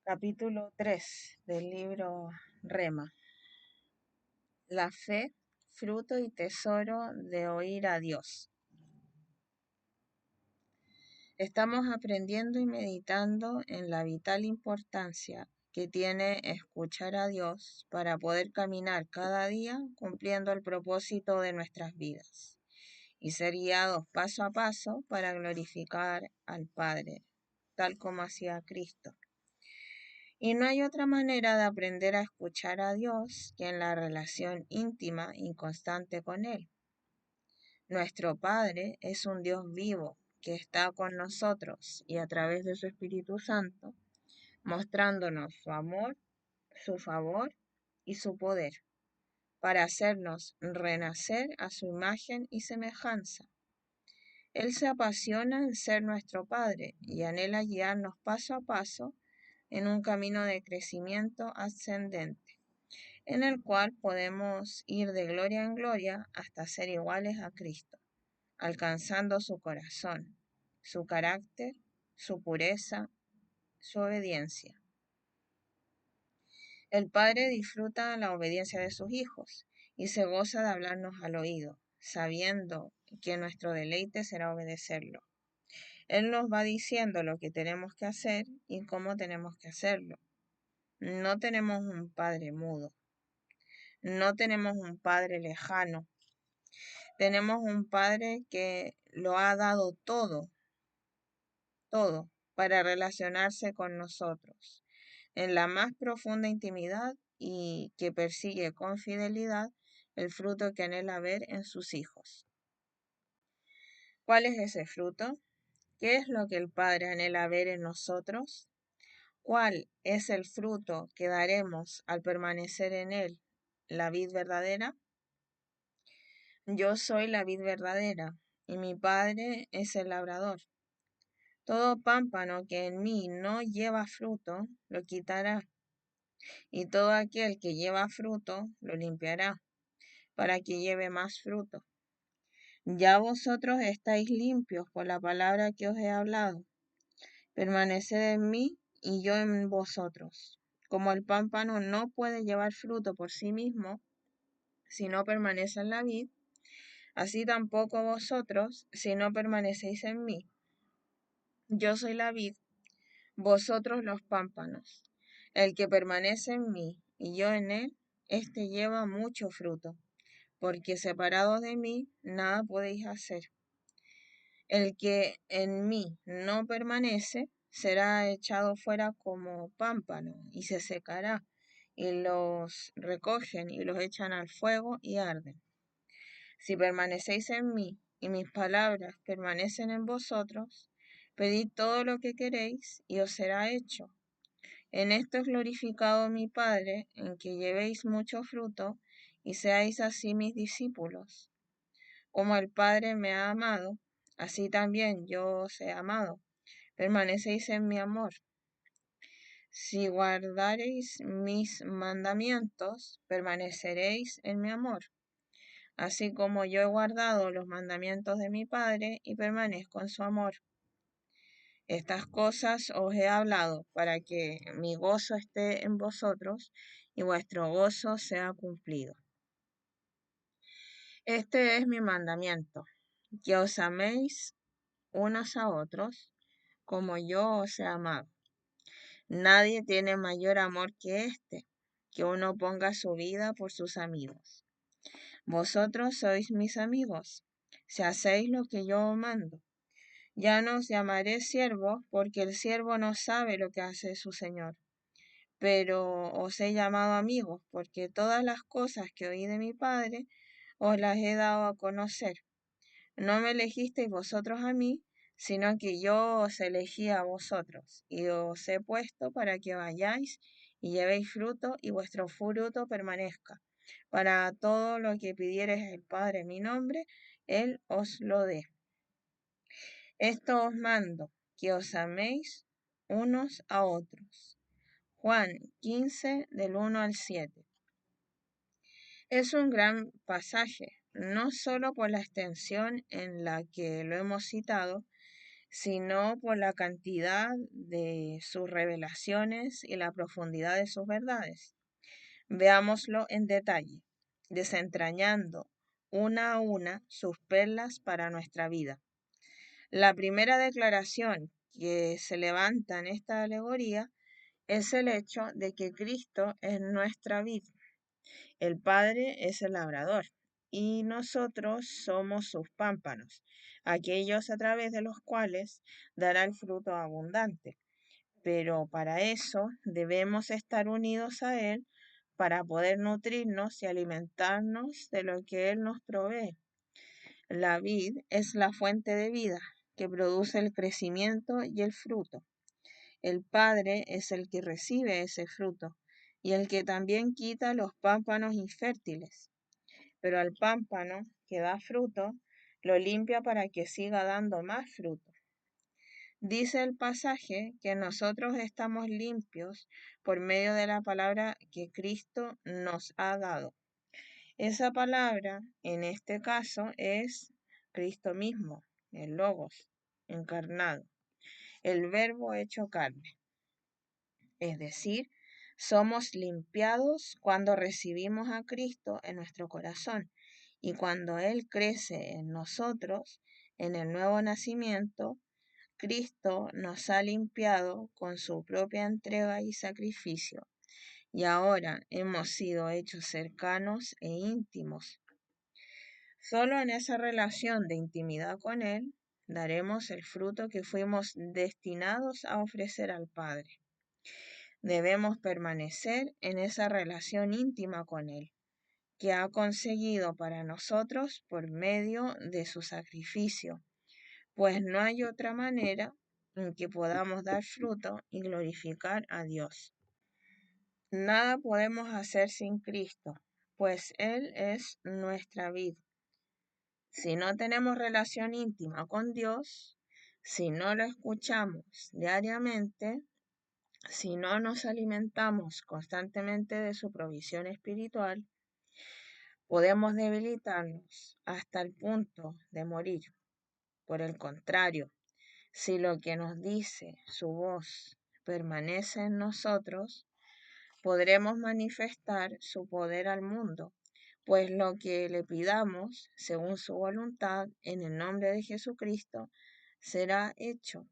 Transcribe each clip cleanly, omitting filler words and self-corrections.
Capítulo 3 del libro Rema. La fe, fruto y tesoro de oír a Dios. Estamos aprendiendo y meditando en la vital importancia que tiene escuchar a Dios para poder caminar cada día cumpliendo el propósito de nuestras vidas y ser guiados paso a paso para glorificar al Padre, tal como hacía Cristo. Y no hay otra manera de aprender a escuchar a Dios que en la relación íntima y constante con Él. Nuestro Padre es un Dios vivo que está con nosotros y a través de su Espíritu Santo, mostrándonos su amor, su favor y su poder, para hacernos renacer a su imagen y semejanza. Él se apasiona en ser nuestro Padre y anhela guiarnos paso a paso en un camino de crecimiento ascendente, en el cual podemos ir de gloria en gloria hasta ser iguales a Cristo, alcanzando su corazón, su carácter, su pureza, su obediencia. El Padre disfruta la obediencia de sus hijos y se goza de hablarnos al oído, sabiendo que nuestro deleite será obedecerlo. Él nos va diciendo lo que tenemos que hacer y cómo tenemos que hacerlo. No tenemos un Padre mudo. No tenemos un Padre lejano. Tenemos un Padre que lo ha dado todo para relacionarse con nosotros en la más profunda intimidad y que persigue con fidelidad el fruto que anhela ver en sus hijos. ¿Cuál es ese fruto? ¿Qué es lo que el Padre anhela ver en nosotros? ¿Cuál es el fruto que daremos al permanecer en Él, la vid verdadera? Yo soy la vid verdadera, y mi Padre es el labrador. Todo pámpano que en mí no lleva fruto, lo quitará, y todo aquel que lleva fruto, lo limpiará, para que lleve más fruto. Ya vosotros estáis limpios por la palabra que os he hablado. Permaneced en mí, y yo en vosotros. Como el pámpano no puede llevar fruto por sí mismo, si no permanece en la vid, así tampoco vosotros, si no permanecéis en mí. Yo soy la vid, vosotros los pámpanos. El que permanece en mí y yo en él, éste lleva mucho fruto, porque separados de mí nada podéis hacer. El que en mí no permanece será echado fuera como pámpano y se secará, y los recogen y los echan al fuego y arden. Si permanecéis en mí y mis palabras permanecen en vosotros, pedid todo lo que queréis y os será hecho. En esto es glorificado mi Padre, en que llevéis mucho fruto y seáis así mis discípulos. Como el Padre me ha amado, así también yo os he amado. Permanecéis en mi amor. Si guardareis mis mandamientos, permaneceréis en mi amor, así como yo he guardado los mandamientos de mi Padre y permanezco en su amor. Estas cosas os he hablado para que mi gozo esté en vosotros y vuestro gozo sea cumplido. Este es mi mandamiento, que os améis unos a otros como yo os he amado. Nadie tiene mayor amor que este, que uno ponga su vida por sus amigos. Vosotros sois mis amigos, si hacéis lo que yo mando. Ya no os llamaré siervos, porque el siervo no sabe lo que hace su señor. Pero os he llamado amigos, porque todas las cosas que oí de mi Padre os las he dado a conocer. No me elegisteis vosotros a mí, sino que yo os elegí a vosotros, y os he puesto para que vayáis y llevéis fruto, y vuestro fruto permanezca. Para todo lo que pidiereis el Padre en mi nombre, Él os lo dé. Esto os mando, que os améis unos a otros. Juan 15, del 1 al 7. Es un gran pasaje, no solo por la extensión en la que lo hemos citado, sino por la cantidad de sus revelaciones y la profundidad de sus verdades. Veámoslo en detalle, desentrañando una a una sus perlas para nuestra vida. La primera declaración que se levanta en esta alegoría es el hecho de que Cristo es nuestra vid. El Padre es el labrador y nosotros somos sus pámpanos, aquellos a través de los cuales dará el fruto abundante. Pero para eso debemos estar unidos a Él para poder nutrirnos y alimentarnos de lo que Él nos provee. La vid es la fuente de vida que produce el crecimiento y el fruto. El Padre es el que recibe ese fruto y el que también quita los pámpanos infértiles. Pero al pámpano que da fruto, lo limpia para que siga dando más fruto. Dice el pasaje que nosotros estamos limpios por medio de la palabra que Cristo nos ha dado. Esa palabra, en este caso, es Cristo mismo, el Logos, encarnado, el Verbo hecho carne. Es decir, somos limpiados cuando recibimos a Cristo en nuestro corazón y cuando Él crece en nosotros, en el nuevo nacimiento, Cristo nos ha limpiado con su propia entrega y sacrificio y ahora hemos sido hechos cercanos e íntimos. Solo en esa relación de intimidad con Él daremos el fruto que fuimos destinados a ofrecer al Padre. Debemos permanecer en esa relación íntima con Él, que ha conseguido para nosotros por medio de su sacrificio, pues no hay otra manera en que podamos dar fruto y glorificar a Dios. Nada podemos hacer sin Cristo, pues Él es nuestra vida. Si no tenemos relación íntima con Dios, si no lo escuchamos diariamente, si no nos alimentamos constantemente de su provisión espiritual, podemos debilitarnos hasta el punto de morir. Por el contrario, si lo que nos dice su voz permanece en nosotros, podremos manifestar su poder al mundo, pues lo que le pidamos, según su voluntad, en el nombre de Jesucristo, será hecho.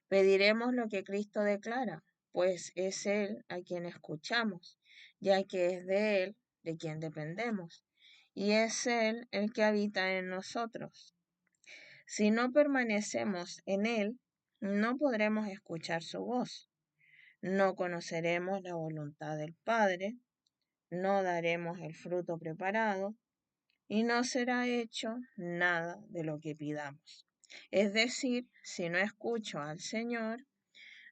Pediremos lo que Cristo declara, pues es Él a quien escuchamos, ya que es de Él de quien dependemos, y es Él el que habita en nosotros. Si no permanecemos en Él, no podremos escuchar su voz, no conoceremos la voluntad del Padre, no daremos el fruto preparado y no será hecho nada de lo que pidamos. Es decir, si no escucho al Señor,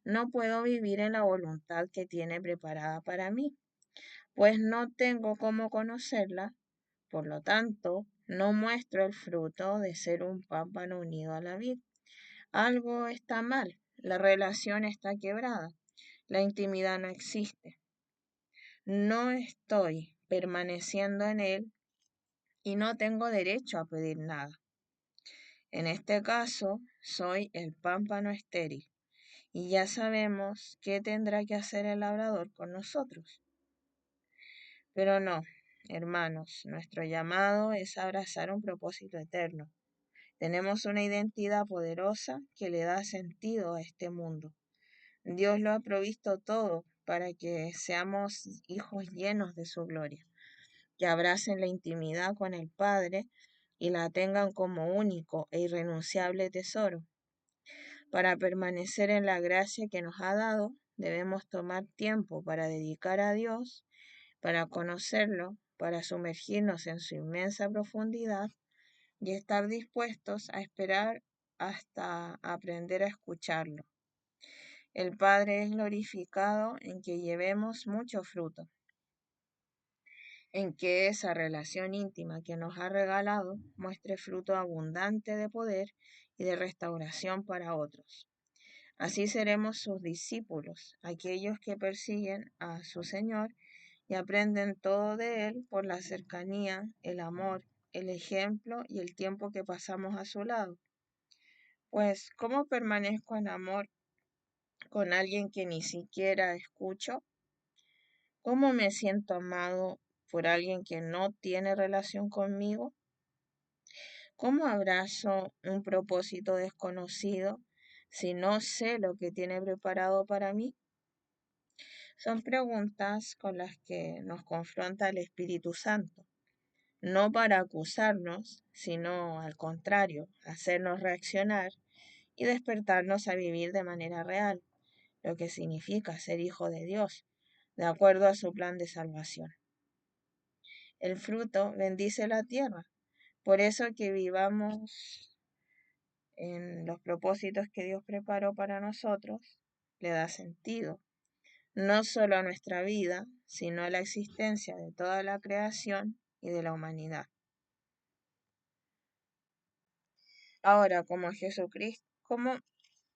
no puedo vivir en la voluntad que tiene preparada para mí, pues no tengo cómo conocerla, por lo tanto, no muestro el fruto de ser un pámpano unido a la vid. Algo está mal, la relación está quebrada, la intimidad no existe. No estoy permaneciendo en él y no tengo derecho a pedir nada. En este caso, soy el pámpano estéril y ya sabemos qué tendrá que hacer el labrador con nosotros. Pero no, hermanos, nuestro llamado es abrazar un propósito eterno. Tenemos una identidad poderosa que le da sentido a este mundo. Dios lo ha provisto todo para que seamos hijos llenos de su gloria, que abracen la intimidad con el Padre y la tengan como único e irrenunciable tesoro. Para permanecer en la gracia que nos ha dado, debemos tomar tiempo para dedicar a Dios, para conocerlo, para sumergirnos en su inmensa profundidad y estar dispuestos a esperar hasta aprender a escucharlo. El Padre es glorificado en que llevemos mucho fruto, en que esa relación íntima que nos ha regalado muestre fruto abundante de poder y de restauración para otros. Así seremos sus discípulos, aquellos que persiguen a su Señor y aprenden todo de Él por la cercanía, el amor, el ejemplo y el tiempo que pasamos a su lado. Pues, ¿cómo permanezco en amor con alguien que ni siquiera escucho? ¿Cómo me siento amado por alguien que no tiene relación conmigo? ¿Cómo abrazo un propósito desconocido si no sé lo que tiene preparado para mí? Son preguntas con las que nos confronta el Espíritu Santo, no para acusarnos, sino al contrario, hacernos reaccionar y despertarnos a vivir de manera real, lo que significa ser hijo de Dios, de acuerdo a su plan de salvación. El fruto bendice la tierra, por eso que vivamos en los propósitos que Dios preparó para nosotros, le da sentido, no solo a nuestra vida, sino a la existencia de toda la creación y de la humanidad. Ahora, ¿cómo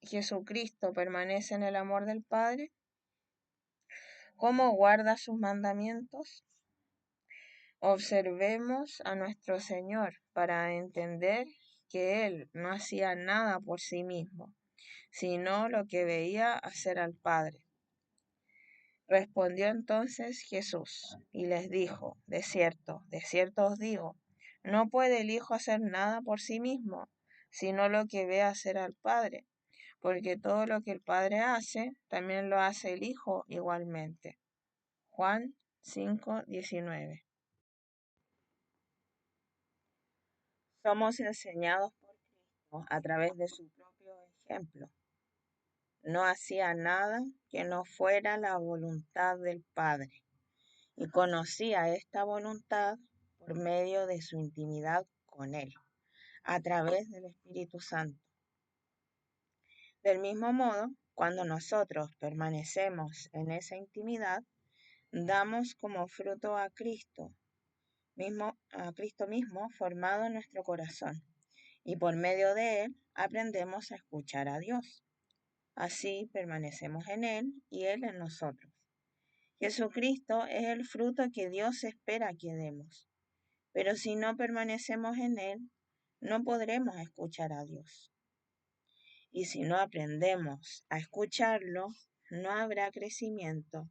Jesucristo permanece en el amor del Padre? ¿Cómo guarda sus mandamientos? Observemos a nuestro Señor para entender que Él no hacía nada por sí mismo, sino lo que veía hacer al Padre. Respondió entonces Jesús y les dijo, de cierto os digo, no puede el Hijo hacer nada por sí mismo, sino lo que ve hacer al Padre, porque todo lo que el Padre hace, también lo hace el Hijo igualmente. Juan 5:19. Somos enseñados por Cristo a través de su propio ejemplo. No hacía nada que no fuera la voluntad del Padre y conocía esta voluntad por medio de su intimidad con Él, a través del Espíritu Santo. Del mismo modo, cuando nosotros permanecemos en esa intimidad, damos como fruto a Cristo mismo formado en nuestro corazón, y por medio de Él aprendemos a escuchar a Dios. Así permanecemos en Él y Él en nosotros. Jesucristo es el fruto que Dios espera que demos, pero si no permanecemos en Él, no podremos escuchar a Dios. Y si no aprendemos a escucharlo, no habrá crecimiento.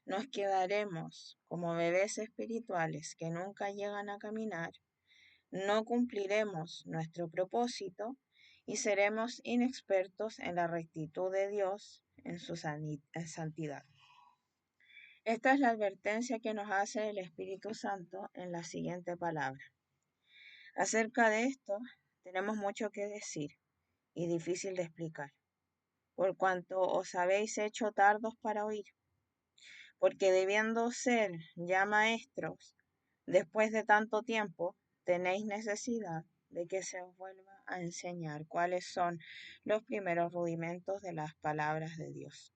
Nos quedaremos como bebés espirituales que nunca llegan a caminar, no cumpliremos nuestro propósito y seremos inexpertos en la rectitud de Dios en su santidad. Esta es la advertencia que nos hace el Espíritu Santo en la siguiente palabra. Acerca de esto tenemos mucho que decir y difícil de explicar, por cuanto os habéis hecho tardos para oír, porque debiendo ser ya maestros, después de tanto tiempo, tenéis necesidad de que se os vuelva a enseñar cuáles son los primeros rudimentos de las palabras de Dios.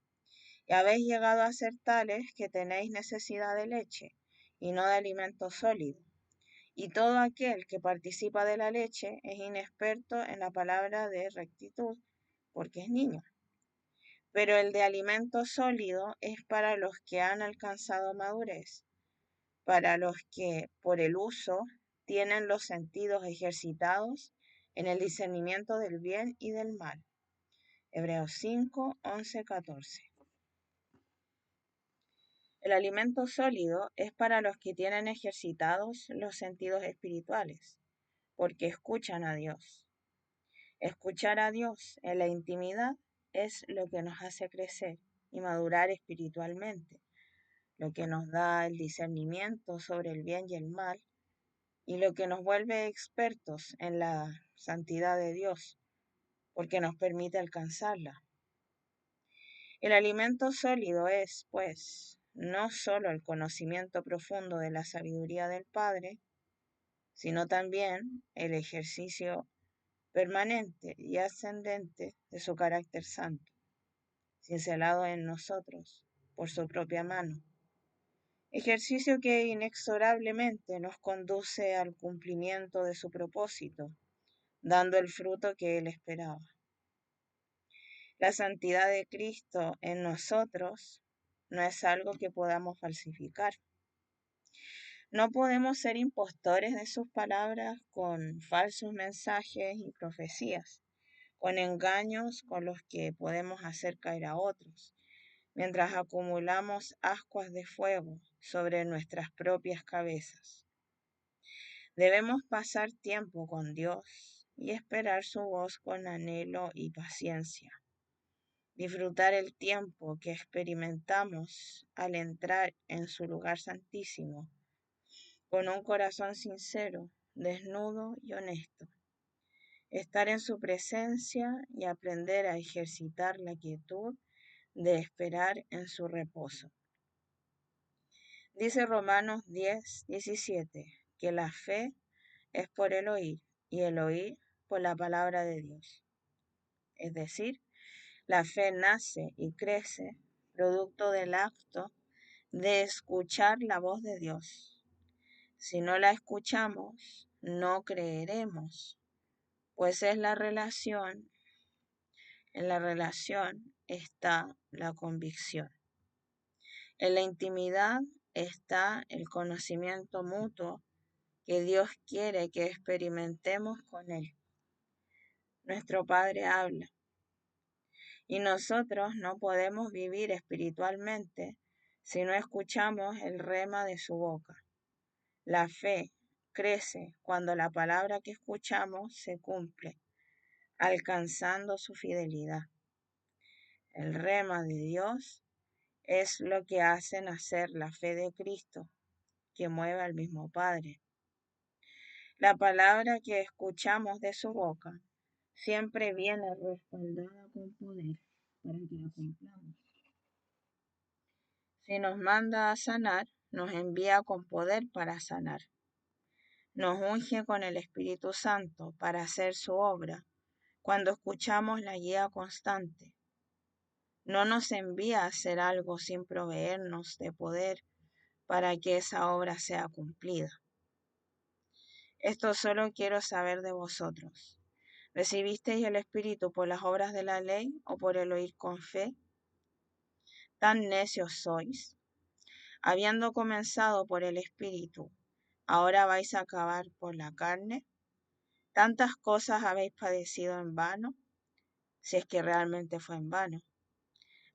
Y habéis llegado a ser tales que tenéis necesidad de leche y no de alimento sólido. Y todo aquel que participa de la leche es inexperto en la palabra de rectitud, porque es niño. Pero el de alimento sólido es para los que han alcanzado madurez, para los que, por el uso, tienen los sentidos ejercitados en el discernimiento del bien y del mal. Hebreos 5, 11, 14. El alimento sólido es para los que tienen ejercitados los sentidos espirituales, porque escuchan a Dios. Escuchar a Dios en la intimidad es lo que nos hace crecer y madurar espiritualmente, lo que nos da el discernimiento sobre el bien y el mal, y lo que nos vuelve expertos en la santidad de Dios, porque nos permite alcanzarla. El alimento sólido es, pues, no solo el conocimiento profundo de la sabiduría del Padre, sino también el ejercicio permanente y ascendente de su carácter santo, cincelado en nosotros por su propia mano. Ejercicio que inexorablemente nos conduce al cumplimiento de su propósito, dando el fruto que él esperaba. La santidad de Cristo en nosotros no es algo que podamos falsificar. No podemos ser impostores de sus palabras con falsos mensajes y profecías, con engaños con los que podemos hacer caer a otros, mientras acumulamos ascuas de fuego sobre nuestras propias cabezas. Debemos pasar tiempo con Dios y esperar su voz con anhelo y paciencia. Disfrutar el tiempo que experimentamos al entrar en su lugar santísimo, con un corazón sincero, desnudo y honesto. Estar en su presencia y aprender a ejercitar la quietud de esperar en su reposo. Dice Romanos 10:17, que la fe es por el oír y el oír por la palabra de Dios. Es decir, la fe nace y crece producto del acto de escuchar la voz de Dios. Si no la escuchamos, no creeremos, pues en la relación está la convicción. En la intimidad está el conocimiento mutuo que Dios quiere que experimentemos con Él. Nuestro Padre habla y nosotros no podemos vivir espiritualmente si no escuchamos el rema de su boca. La fe crece cuando la palabra que escuchamos se cumple, alcanzando su fidelidad. El rema de Dios es lo que hace nacer la fe de Cristo, que mueve al mismo Padre. La palabra que escuchamos de su boca siempre viene respaldada con poder para que la cumplamos. Si nos manda a sanar, nos envía con poder para sanar. Nos unge con el Espíritu Santo para hacer su obra cuando escuchamos la guía constante. No nos envía a hacer algo sin proveernos de poder para que esa obra sea cumplida. Esto solo quiero saber de vosotros. ¿Recibisteis el Espíritu por las obras de la ley o por el oír con fe? ¿Tan necios sois? Habiendo comenzado por el Espíritu, ¿ahora vais a acabar por la carne? ¿Tantas cosas habéis padecido en vano? Si es que realmente fue en vano.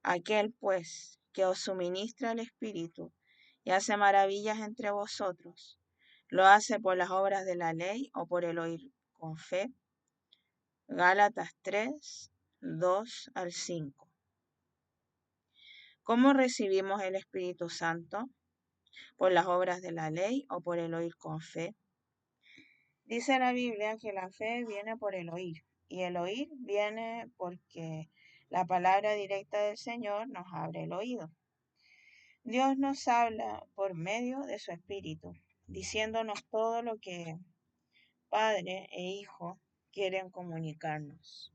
Aquel, pues, que os suministra el Espíritu y hace maravillas entre vosotros, ¿lo hace por las obras de la ley o por el oír con fe? Gálatas 3:2-5. ¿Cómo recibimos el Espíritu Santo? ¿Por las obras de la ley o por el oír con fe? Dice la Biblia que la fe viene por el oír, y el oír viene porque la palabra directa del Señor nos abre el oído. Dios nos habla por medio de su Espíritu, diciéndonos todo lo que Padre e Hijo quieren comunicarnos.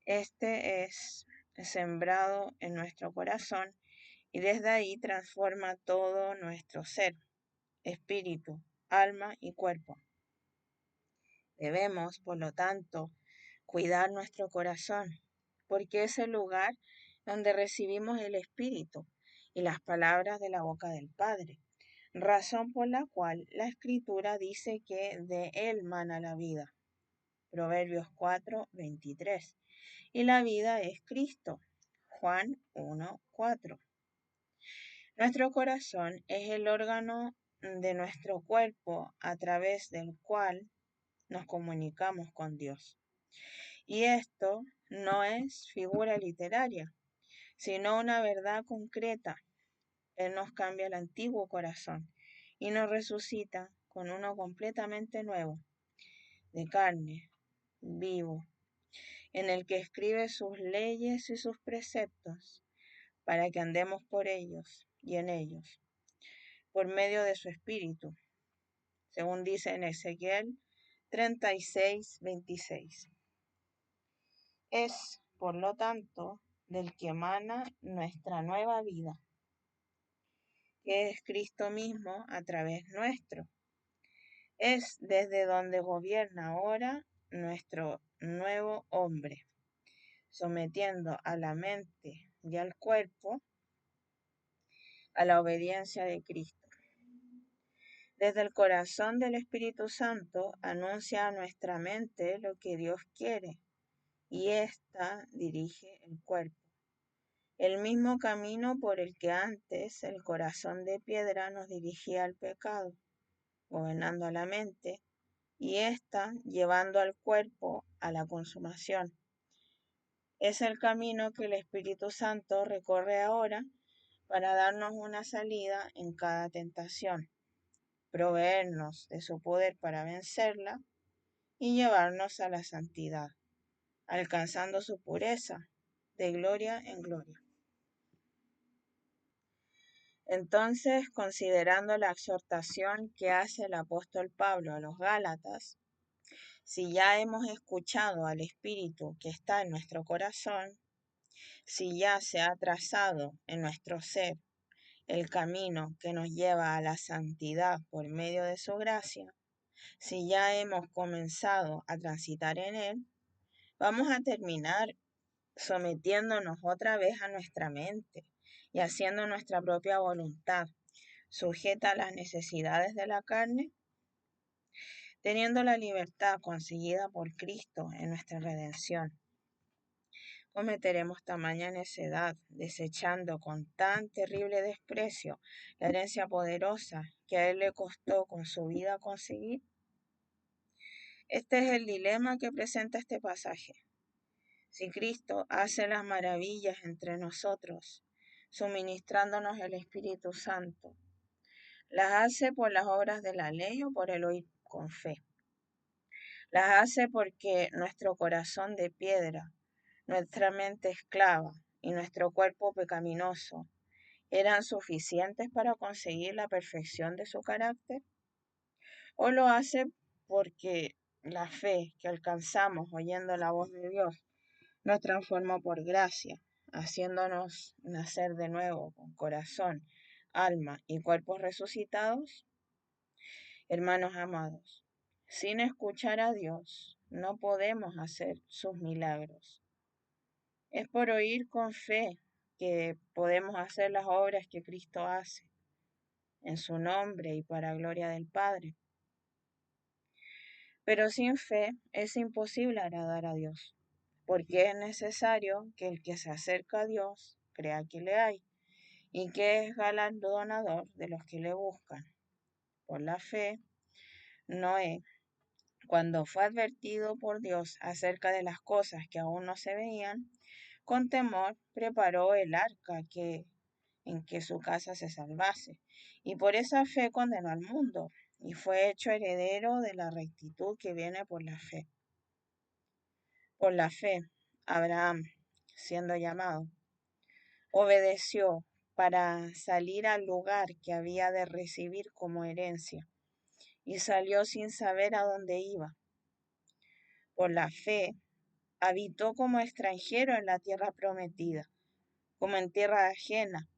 Este es sembrado en nuestro corazón y desde ahí transforma todo nuestro ser, espíritu, alma y cuerpo. Debemos, por lo tanto, cuidar nuestro corazón, porque es el lugar donde recibimos el Espíritu y las palabras de la boca del Padre, razón por la cual la Escritura dice que de Él mana la vida. Proverbios 4:23. Y la vida es Cristo. Juan 1:4. Nuestro corazón es el órgano de nuestro cuerpo a través del cual nos comunicamos con Dios. Y esto no es figura literaria, sino una verdad concreta. Él nos cambia el antiguo corazón y nos resucita con uno completamente nuevo, de carne, vivo, en el que escribe sus leyes y sus preceptos para que andemos por ellos y en ellos, por medio de su Espíritu, según dice en Ezequiel 36:26. Es, por lo tanto, del que emana nuestra nueva vida, que es Cristo mismo a través nuestro. Es desde donde gobierna ahora nuestro nuevo hombre, sometiendo a la mente y al cuerpo a la obediencia de Cristo. Desde el corazón del Espíritu Santo anuncia a nuestra mente lo que Dios quiere y ésta dirige el cuerpo. El mismo camino por el que antes el corazón de piedra nos dirigía al pecado, gobernando a la mente, y ésta llevando al cuerpo a la consumación. Es el camino que el Espíritu Santo recorre ahora para darnos una salida en cada tentación, proveernos de su poder para vencerla y llevarnos a la santidad, alcanzando su pureza de gloria en gloria. Entonces, considerando la exhortación que hace el apóstol Pablo a los Gálatas, si ya hemos escuchado al Espíritu que está en nuestro corazón, si ya se ha trazado en nuestro ser el camino que nos lleva a la santidad por medio de su gracia, si ya hemos comenzado a transitar en él, vamos a terminar sometiéndonos otra vez a nuestra mente y haciendo nuestra propia voluntad, sujeta a las necesidades de la carne, teniendo la libertad conseguida por Cristo en nuestra redención. Cometeremos tamaña necedad, desechando con tan terrible desprecio la herencia poderosa que a él le costó con su vida conseguir. Este es el dilema que presenta este pasaje. Si Cristo hace las maravillas entre nosotros, suministrándonos el Espíritu Santo, ¿las hace por las obras de la ley o por el oír con fe? Las hace porque nuestro corazón de piedra, nuestra mente esclava y nuestro cuerpo pecaminoso eran suficientes para conseguir la perfección de su carácter? ¿O lo hace porque la fe que alcanzamos oyendo la voz de Dios nos transformó por gracia, haciéndonos nacer de nuevo con corazón, alma y cuerpos resucitados? Hermanos amados, sin escuchar a Dios no podemos hacer sus milagros. Es por oír con fe que podemos hacer las obras que Cristo hace, en su nombre y para gloria del Padre. Pero sin fe es imposible agradar a Dios, porque es necesario que el que se acerca a Dios crea que le hay y que es galardonador de los que le buscan. Por la fe, Noé, cuando fue advertido por Dios acerca de las cosas que aún no se veían, con temor preparó el arca en que su casa se salvase, y por esa fe condenó al mundo, y fue hecho heredero de la rectitud que viene por la fe. Por la fe, Abraham, siendo llamado, obedeció para salir al lugar que había de recibir como herencia, y salió sin saber a dónde iba. Por la fe, habitó como extranjero en la tierra prometida, como en tierra ajena,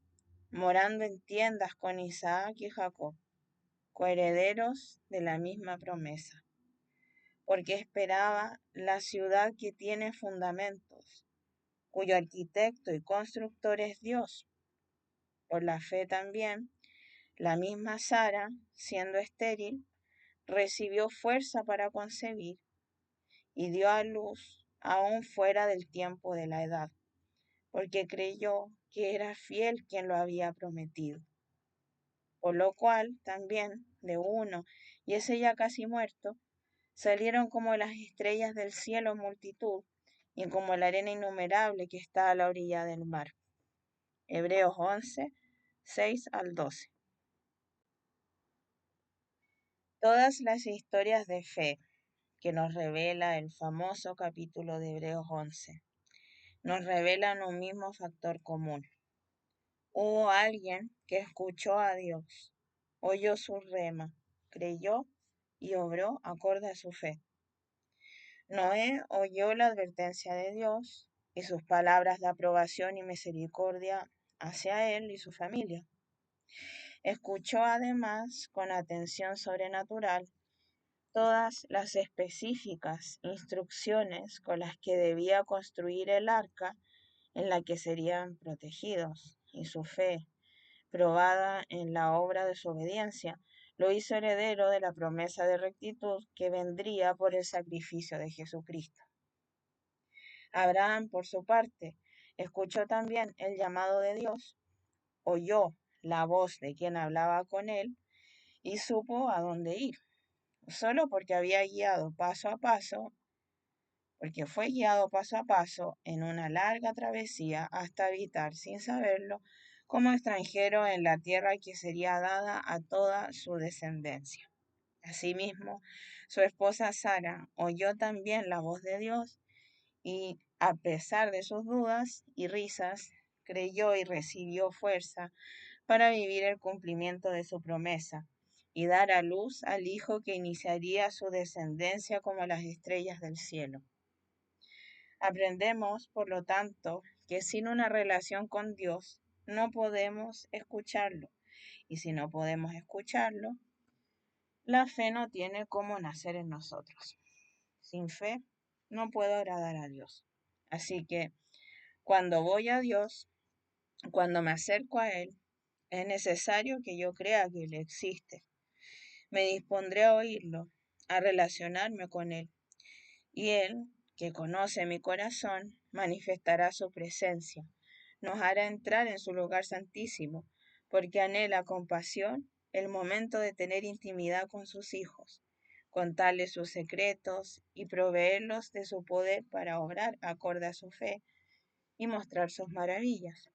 morando en tiendas con Isaac y Jacob, coherederos de la misma promesa, porque esperaba la ciudad que tiene fundamentos, cuyo arquitecto y constructor es Dios. Por la fe también, la misma Sara, siendo estéril, recibió fuerza para concebir y dio a luz aún fuera del tiempo de la edad, porque creyó que era fiel quien lo había prometido. Por lo cual también de uno, y ese ya casi muerto, salieron como las estrellas del cielo multitud, y como la arena innumerable que está a la orilla del mar. Hebreos 11, 6 al 12. Todas las historias de fe que nos revela el famoso capítulo de Hebreos 11 nos revelan un mismo factor común. Hubo alguien que escuchó a Dios, oyó su rema, creyó y obró acorde a su fe. Noé oyó la advertencia de Dios y sus palabras de aprobación y misericordia hacia él y su familia. Escuchó además con atención sobrenatural todas las específicas instrucciones con las que debía construir el arca en la que serían protegidos, y su fe, probada en la obra de su obediencia, lo hizo heredero de la promesa de rectitud que vendría por el sacrificio de Jesucristo. Abraham, por su parte, escuchó también el llamado de Dios, oyó la voz de quien hablaba con él y supo a dónde ir. Solo porque había guiado paso a paso, porque fue guiado paso a paso en una larga travesía hasta habitar sin saberlo como extranjero en la tierra que sería dada a toda su descendencia. Asimismo, su esposa Sara oyó también la voz de Dios y, a pesar de sus dudas y risas, creyó y recibió fuerza para vivir el cumplimiento de su promesa y dar a luz al hijo que iniciaría su descendencia como las estrellas del cielo. Aprendemos, por lo tanto, que sin una relación con Dios no podemos escucharlo, y si no podemos escucharlo, la fe no tiene cómo nacer en nosotros. Sin fe no puedo agradar a Dios. Así que cuando voy a Dios, cuando me acerco a Él, es necesario que yo crea que Él existe. Me dispondré a oírlo, a relacionarme con Él, y Él, que conoce mi corazón, manifestará su presencia, nos hará entrar en su lugar santísimo, porque anhela con pasión el momento de tener intimidad con sus hijos, contarles sus secretos y proveerlos de su poder para obrar acorde a su fe y mostrar sus maravillas.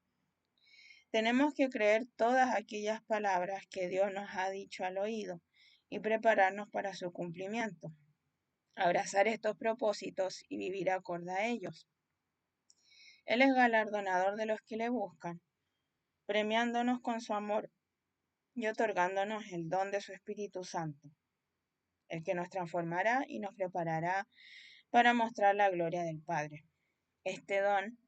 Tenemos que creer todas aquellas palabras que Dios nos ha dicho al oído y prepararnos para su cumplimiento, abrazar estos propósitos y vivir acorde a ellos. Él es galardonador de los que le buscan, premiándonos con su amor y otorgándonos el don de su Espíritu Santo, el que nos transformará y nos preparará para mostrar la gloria del Padre. Este don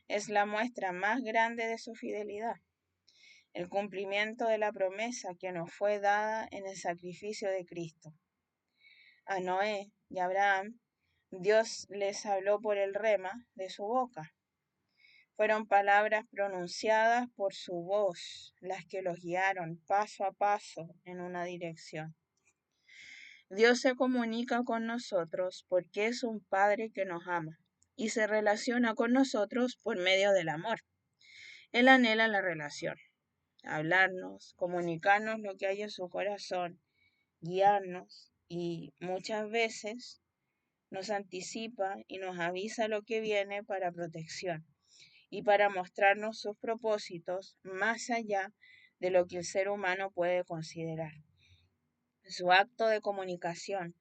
es la muestra más grande de su fidelidad, el cumplimiento de la promesa que nos fue dada en el sacrificio de Cristo. A Noé y Abraham, Dios les habló por el rema de su boca. Fueron palabras pronunciadas por su voz las que los guiaron paso a paso en una dirección. Dios se comunica con nosotros porque es un Padre que nos ama y se relaciona con nosotros por medio del amor. Él anhela la relación, hablarnos, comunicarnos lo que hay en su corazón, guiarnos y muchas veces nos anticipa y nos avisa lo que viene para protección y para mostrarnos sus propósitos más allá de lo que el ser humano puede considerar. Su acto de comunicación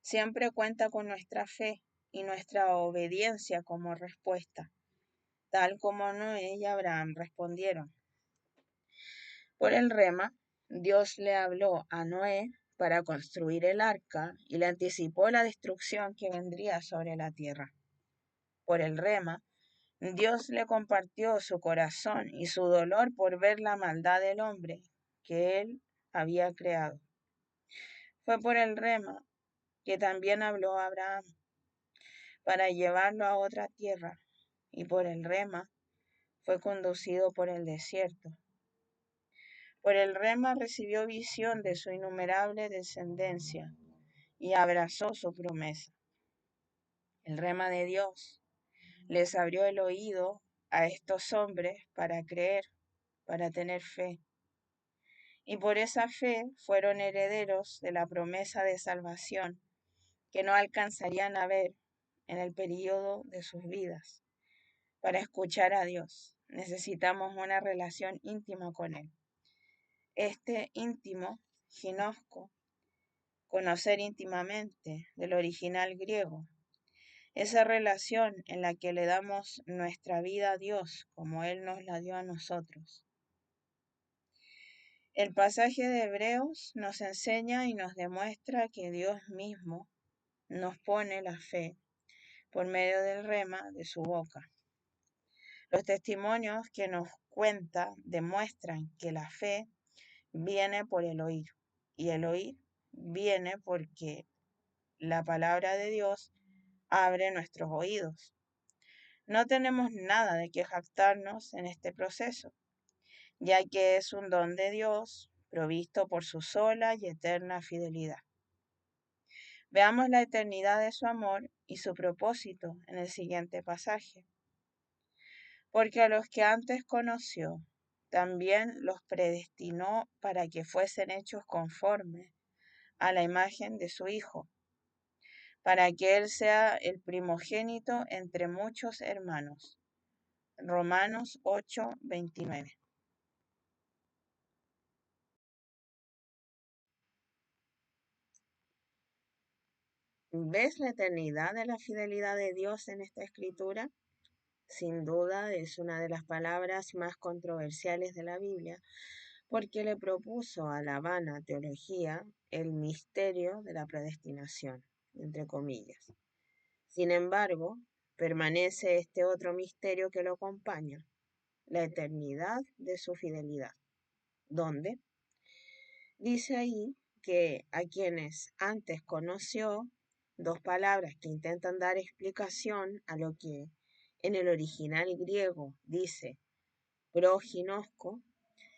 siempre cuenta con nuestra fe y nuestra obediencia como respuesta, tal como Noé y Abraham respondieron. Por el rema, Dios le habló a Noé para construir el arca y le anticipó la destrucción que vendría sobre la tierra. Por el rema, Dios le compartió su corazón y su dolor por ver la maldad del hombre que él había creado. Fue por el rema que también habló a Abraham para llevarlo a otra tierra, y por el rema fue conducido por el desierto. Por el rema recibió visión de su innumerable descendencia y abrazó su promesa. El rema de Dios les abrió el oído a estos hombres para creer, para tener fe. Y por esa fe fueron herederos de la promesa de salvación que no alcanzarían a ver en el período de sus vidas. Para escuchar a Dios necesitamos una relación íntima con Él. Este íntimo, ginosco, conocer íntimamente del original griego, esa relación en la que le damos nuestra vida a Dios como Él nos la dio a nosotros. El pasaje de Hebreos nos enseña y nos demuestra que Dios mismo nos pone la fe por medio del rema de su boca. Los testimonios que nos cuenta demuestran que la fe viene por el oír, y el oír viene porque la palabra de Dios abre nuestros oídos. No tenemos nada de que jactarnos en este proceso, ya que es un don de Dios provisto por su sola y eterna fidelidad. Veamos la eternidad de su amor y su propósito en el siguiente pasaje. Porque a los que antes conoció, también los predestinó para que fuesen hechos conforme a la imagen de su Hijo, para que Él sea el primogénito entre muchos hermanos. Romanos 8:29. ¿Ves la eternidad de la fidelidad de Dios en esta escritura? Sin duda es una de las palabras más controversiales de la Biblia, porque le propuso a la vana teología el misterio de la predestinación, entre comillas. Sin embargo, permanece este otro misterio que lo acompaña, la eternidad de su fidelidad. ¿Dónde? Dice ahí que a quienes antes conoció, dos palabras que intentan dar explicación a lo que en el original griego dice proginosco,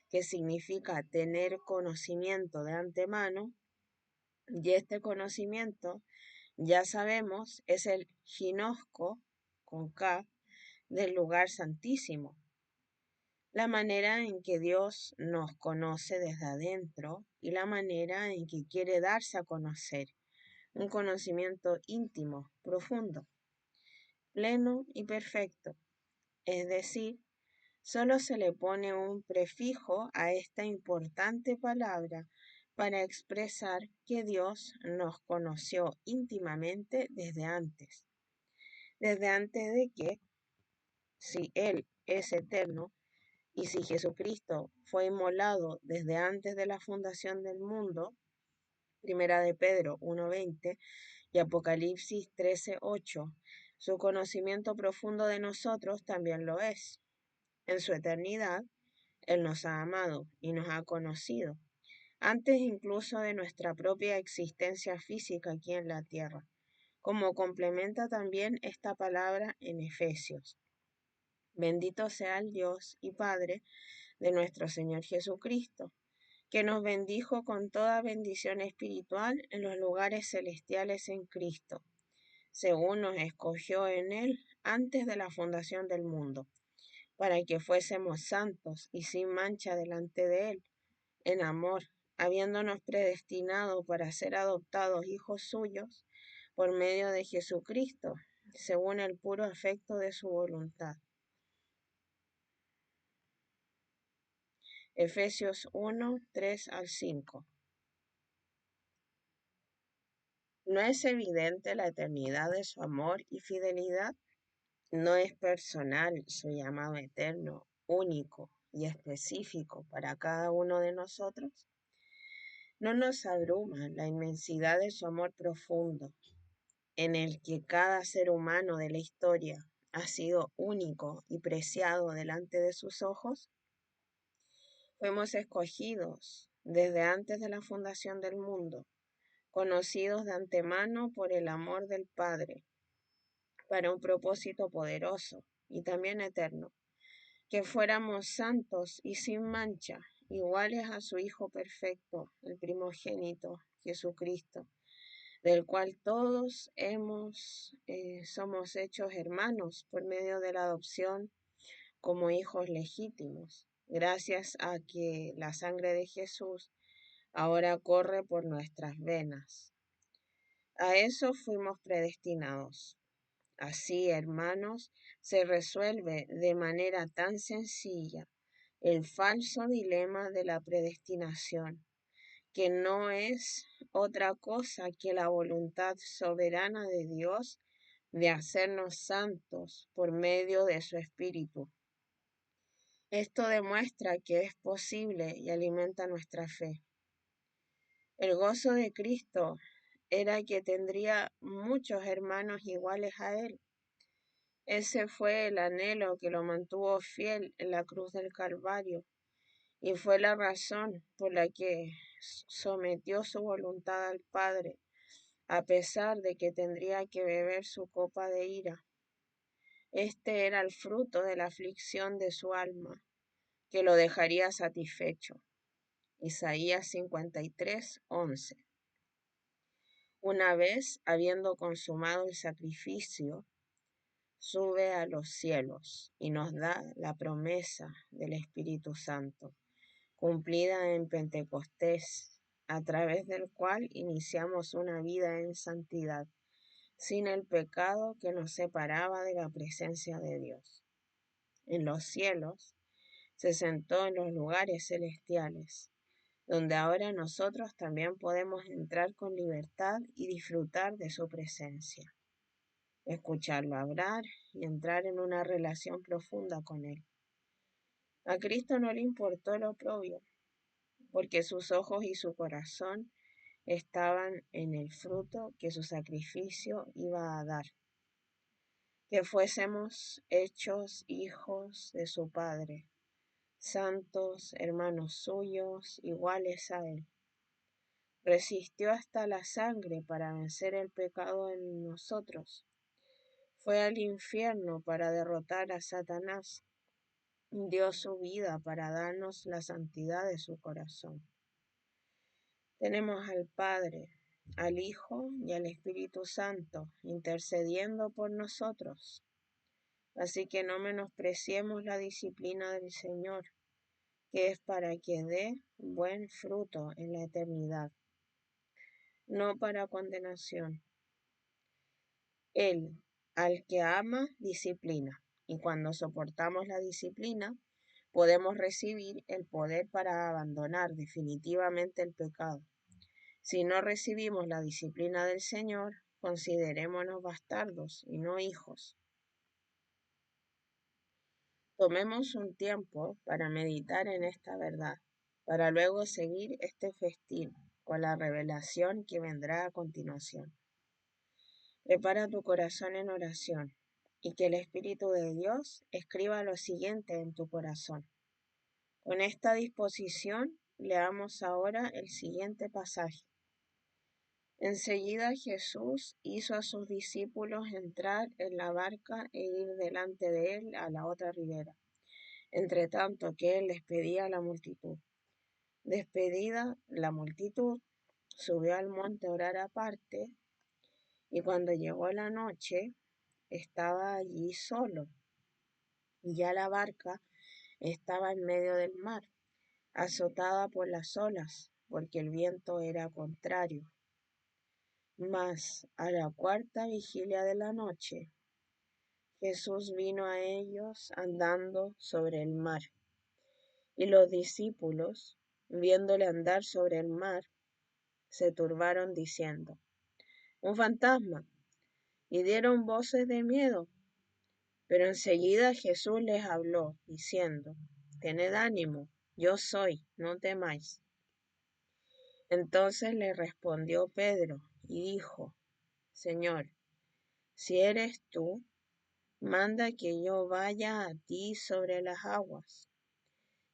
que significa tener conocimiento de antemano, y este conocimiento, ya sabemos, es el ginosco, con K, del lugar santísimo. La manera en que Dios nos conoce desde adentro y la manera en que quiere darse a conocer, un conocimiento íntimo, profundo, pleno y perfecto. Es decir, solo se le pone un prefijo a esta importante palabra para expresar que Dios nos conoció íntimamente desde antes. Desde antes de que, si Él es eterno y si Jesucristo fue inmolado desde antes de la fundación del mundo, Primera de Pedro 1:20 y Apocalipsis 13:8, su conocimiento profundo de nosotros también lo es. En su eternidad, Él nos ha amado y nos ha conocido, antes incluso de nuestra propia existencia física aquí en la tierra, como complementa también esta palabra en Efesios. Bendito sea el Dios y Padre de nuestro Señor Jesucristo, que nos bendijo con toda bendición espiritual en los lugares celestiales en Cristo, según nos escogió en Él antes de la fundación del mundo, para que fuésemos santos y sin mancha delante de Él, en amor, habiéndonos predestinado para ser adoptados hijos suyos por medio de Jesucristo, según el puro afecto de su voluntad. Efesios 1:3-5. ¿No es evidente la eternidad de su amor y fidelidad? ¿No es personal su llamado eterno, único y específico para cada uno de nosotros? ¿No nos abruma la inmensidad de su amor profundo, en el que cada ser humano de la historia ha sido único y preciado delante de sus ojos? Fuimos escogidos desde antes de la fundación del mundo, conocidos de antemano por el amor del Padre, para un propósito poderoso y también eterno, que fuéramos santos y sin mancha, iguales a su Hijo perfecto, el primogénito, Jesucristo, del cual todos somos hechos hermanos por medio de la adopción como hijos legítimos, gracias a que la sangre de Jesús ahora corre por nuestras venas. A eso fuimos predestinados. Así, hermanos, se resuelve de manera tan sencilla el falso dilema de la predestinación, que no es otra cosa que la voluntad soberana de Dios de hacernos santos por medio de su Espíritu. Esto demuestra que es posible y alimenta nuestra fe. El gozo de Cristo era que tendría muchos hermanos iguales a Él. Ese fue el anhelo que lo mantuvo fiel en la cruz del Calvario y fue la razón por la que sometió su voluntad al Padre, a pesar de que tendría que beber su copa de ira. Este era el fruto de la aflicción de su alma, que lo dejaría satisfecho. Isaías 53:11. Una vez habiendo consumado el sacrificio, sube a los cielos y nos da la promesa del Espíritu Santo, cumplida en Pentecostés, a través del cual iniciamos una vida en santidad, sin el pecado que nos separaba de la presencia de Dios. En los cielos se sentó en los lugares celestiales, donde ahora nosotros también podemos entrar con libertad y disfrutar de su presencia, escucharlo hablar y entrar en una relación profunda con Él. A Cristo no le importó lo oprobio, porque sus ojos y su corazón estaban en el fruto que su sacrificio iba a dar, que fuésemos hechos hijos de su Padre, santos, hermanos suyos, iguales a Él. Resistió hasta la sangre para vencer el pecado en nosotros. Fue al infierno para derrotar a Satanás. Dio su vida para darnos la santidad de su corazón. Tenemos al Padre, al Hijo y al Espíritu Santo intercediendo por nosotros. Así que no menospreciemos la disciplina del Señor, que es para que dé buen fruto en la eternidad, no para condenación. Él, al que ama, disciplina, y cuando soportamos la disciplina, podemos recibir el poder para abandonar definitivamente el pecado. Si no recibimos la disciplina del Señor, considerémonos bastardos y no hijos. Tomemos un tiempo para meditar en esta verdad, para luego seguir este festín con la revelación que vendrá a continuación. Prepara tu corazón en oración y que el Espíritu de Dios escriba lo siguiente en tu corazón. Con esta disposición, leamos ahora el siguiente pasaje. Enseguida Jesús hizo a sus discípulos entrar en la barca e ir delante de él a la otra ribera, entre tanto que él despedía a la multitud. Despedida la multitud, subió al monte a orar aparte, y cuando llegó la noche, estaba allí solo, y ya la barca estaba en medio del mar, azotada por las olas, porque el viento era contrario. Mas a la cuarta vigilia de la noche, Jesús vino a ellos andando sobre el mar. Y los discípulos, viéndole andar sobre el mar, se turbaron diciendo, un fantasma, y dieron voces de miedo. Pero enseguida Jesús les habló, diciendo, tened ánimo, yo soy, no temáis. Entonces le respondió Pedro y dijo, Señor, si eres tú, manda que yo vaya a ti sobre las aguas.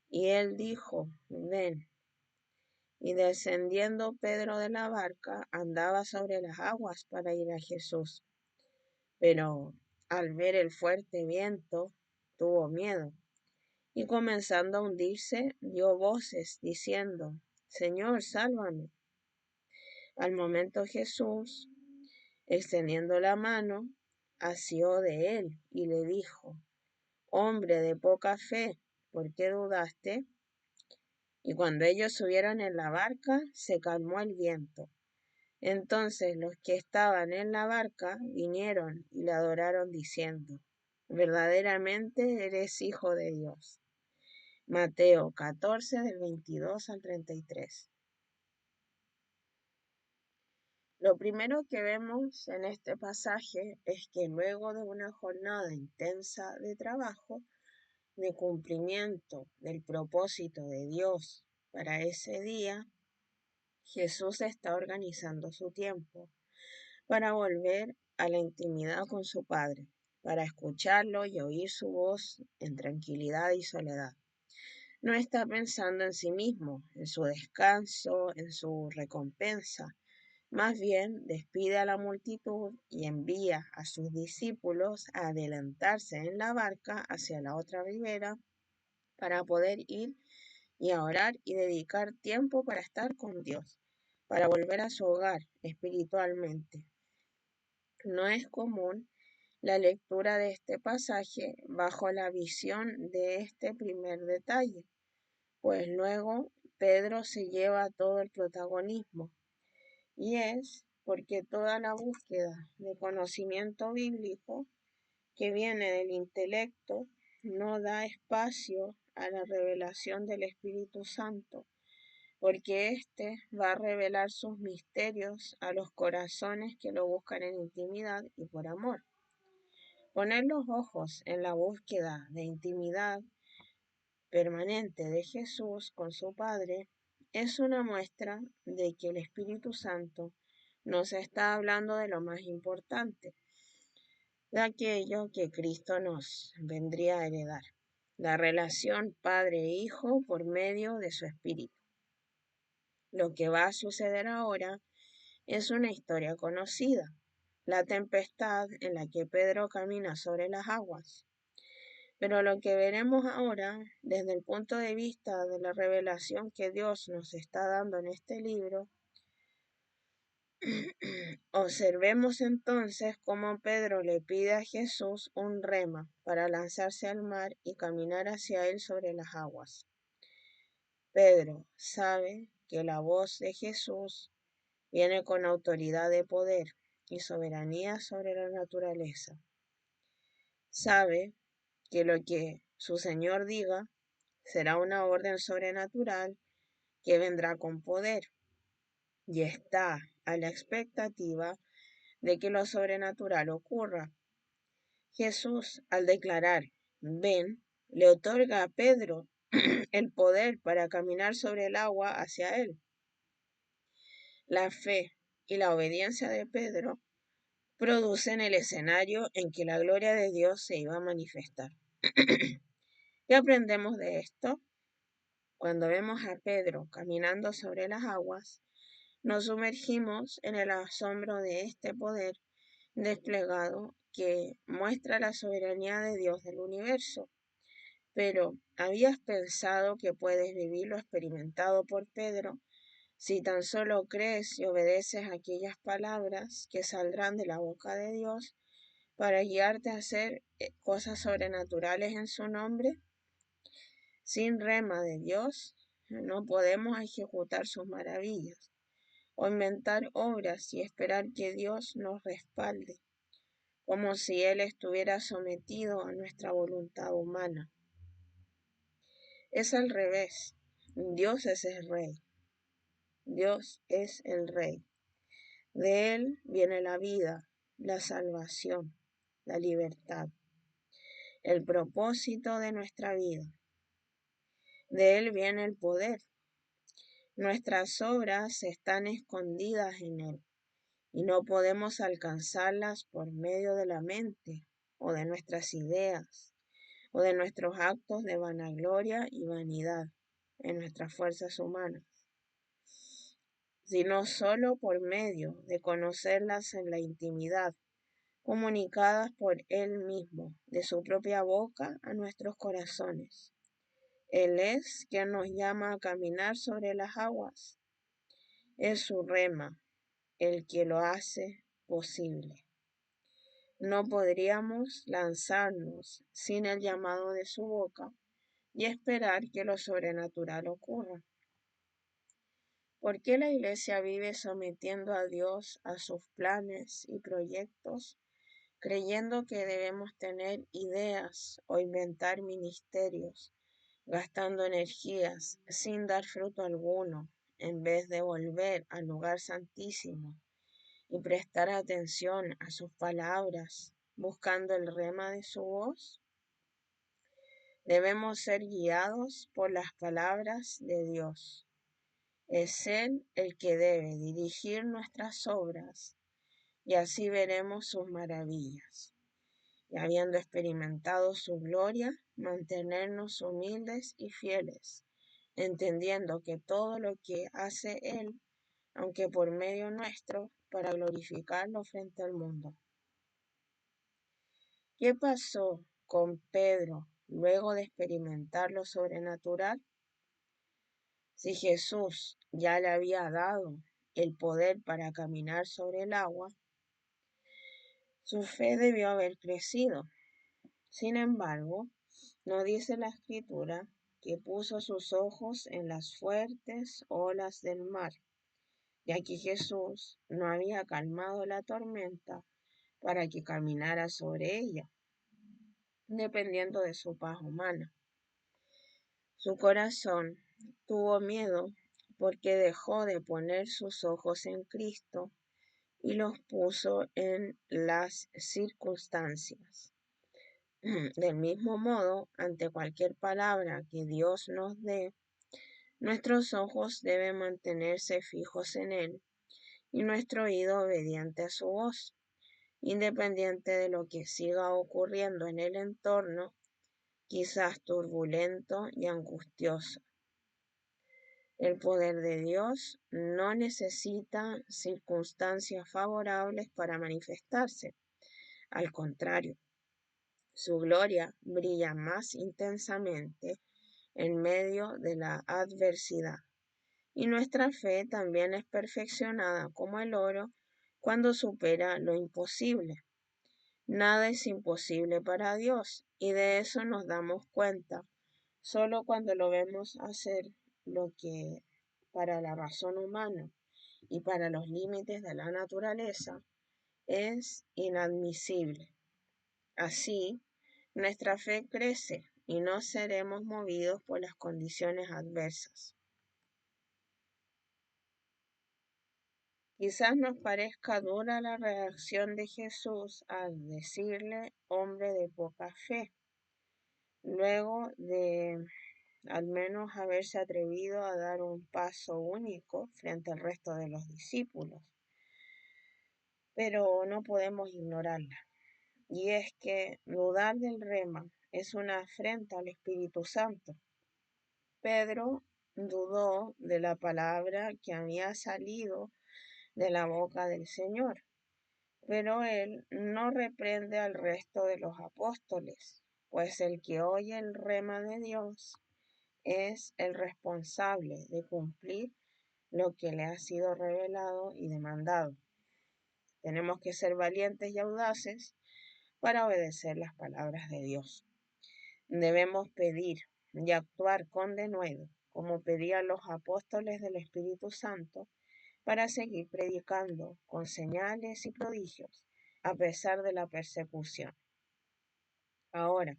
Y él dijo, ven. Y descendiendo Pedro de la barca, andaba sobre las aguas para ir a Jesús. Pero al ver el fuerte viento, tuvo miedo, y comenzando a hundirse, dio voces, diciendo, Señor, sálvame. Al momento Jesús, extendiendo la mano, asió de él y le dijo, hombre de poca fe, ¿por qué dudaste? Y cuando ellos subieron en la barca, se calmó el viento. Entonces los que estaban en la barca vinieron y le adoraron diciendo, verdaderamente eres hijo de Dios. Mateo 14 del 22 al 33. Lo primero que vemos en este pasaje es que luego de una jornada intensa de trabajo, de cumplimiento del propósito de Dios para ese día, Jesús está organizando su tiempo para volver a la intimidad con su Padre, para escucharlo y oír su voz en tranquilidad y soledad. No está pensando en sí mismo, en su descanso, en su recompensa. Más bien despide a la multitud y envía a sus discípulos a adelantarse en la barca hacia la otra ribera para poder ir y a orar y dedicar tiempo para estar con Dios. para volver a su hogar espiritualmente. No es común la lectura de este pasaje bajo la visión de este primer detalle, pues luego Pedro se lleva todo el protagonismo, y es porque toda la búsqueda de conocimiento bíblico que viene del intelecto no da espacio a la revelación del Espíritu Santo, porque éste va a revelar sus misterios a los corazones que lo buscan en intimidad y por amor. Poner los ojos en la búsqueda de intimidad permanente de Jesús con su Padre es una muestra de que el Espíritu Santo nos está hablando de lo más importante, de aquello que Cristo nos vendría a heredar, la relación Padre-Hijo por medio de su Espíritu. Lo que va a suceder ahora es una historia conocida, la tempestad en la que Pedro camina sobre las aguas. Pero lo que veremos ahora, desde el punto de vista de la revelación que Dios nos está dando en este libro, observemos entonces cómo Pedro le pide a Jesús un rema para lanzarse al mar y caminar hacia él sobre las aguas. Pedro sabe que la voz de Jesús viene con autoridad de poder y soberanía sobre la naturaleza. Sabe que lo que su Señor diga será una orden sobrenatural que vendrá con poder, y está a la expectativa de que lo sobrenatural ocurra. Jesús, al declarar, ven, le otorga a Pedro el poder para caminar sobre el agua hacia él. La fe y la obediencia de Pedro producen el escenario en que la gloria de Dios se iba a manifestar. ¿Qué aprendemos de esto? Cuando vemos a Pedro caminando sobre las aguas, nos sumergimos en el asombro de este poder desplegado que muestra la soberanía de Dios del universo. Pero, ¿habías pensado que puedes vivir lo experimentado por Pedro si tan solo crees y obedeces aquellas palabras que saldrán de la boca de Dios para guiarte a hacer cosas sobrenaturales en su nombre? Sin rema de Dios, no podemos ejecutar sus maravillas o inventar obras y esperar que Dios nos respalde, como si Él estuviera sometido a nuestra voluntad humana. Es al revés. Dios es el Rey. Dios es el Rey. De Él viene la vida, la salvación, la libertad, el propósito de nuestra vida. De Él viene el poder. Nuestras obras están escondidas en Él y no podemos alcanzarlas por medio de la mente o de nuestras ideas o de nuestros actos de vanagloria y vanidad en nuestras fuerzas humanas, sino solo por medio de conocerlas en la intimidad, comunicadas por Él mismo, de su propia boca a nuestros corazones. Él es quien nos llama a caminar sobre las aguas. Es su rema el que lo hace posible. No podríamos lanzarnos sin el llamado de su boca y esperar que lo sobrenatural ocurra. ¿Por qué la Iglesia vive sometiendo a Dios a sus planes y proyectos, creyendo que debemos tener ideas o inventar ministerios, gastando energías sin dar fruto alguno, en vez de volver al lugar santísimo y prestar atención a sus palabras, buscando el rema de su voz? Debemos ser guiados por las palabras de Dios. Es Él el que debe dirigir nuestras obras, y así veremos sus maravillas. Y habiendo experimentado su gloria, mantenernos humildes y fieles, entendiendo que todo lo que hace Él, aunque por medio nuestro, para glorificarlo frente al mundo. ¿Qué pasó con Pedro luego de experimentar lo sobrenatural? Si Jesús ya le había dado el poder para caminar sobre el agua, su fe debió haber crecido. Sin embargo, no dice la Escritura que puso sus ojos en las fuertes olas del mar, ya que Jesús no había calmado la tormenta para que caminara sobre ella, dependiendo de su paz humana. Su corazón tuvo miedo porque dejó de poner sus ojos en Cristo y los puso en las circunstancias. Del mismo modo, ante cualquier palabra que Dios nos dé, nuestros ojos deben mantenerse fijos en Él y nuestro oído obediente a su voz, independiente de lo que siga ocurriendo en el entorno, quizás turbulento y angustioso. El poder de Dios no necesita circunstancias favorables para manifestarse. Al contrario, su gloria brilla más intensamente en medio de la adversidad. Y nuestra fe también es perfeccionada como el oro cuando supera lo imposible. Nada es imposible para Dios y de eso nos damos cuenta solo cuando lo vemos hacer lo que para la razón humana y para los límites de la naturaleza es inadmisible. Así, nuestra fe crece y no seremos movidos por las condiciones adversas. Quizás nos parezca dura la reacción de Jesús al decirle hombre de poca fe, luego de al menos haberse atrevido a dar un paso único frente al resto de los discípulos. Pero no podemos ignorarla, y es que dudar del rema es una afrenta al Espíritu Santo. Pedro dudó de la palabra que había salido de la boca del Señor, pero él no reprende al resto de los apóstoles, pues el que oye el rema de Dios es el responsable de cumplir lo que le ha sido revelado y demandado. Tenemos que ser valientes y audaces para obedecer las palabras de Dios. Debemos pedir y actuar con denuedo, como pedían los apóstoles del Espíritu Santo, para seguir predicando con señales y prodigios, a pesar de la persecución. Ahora,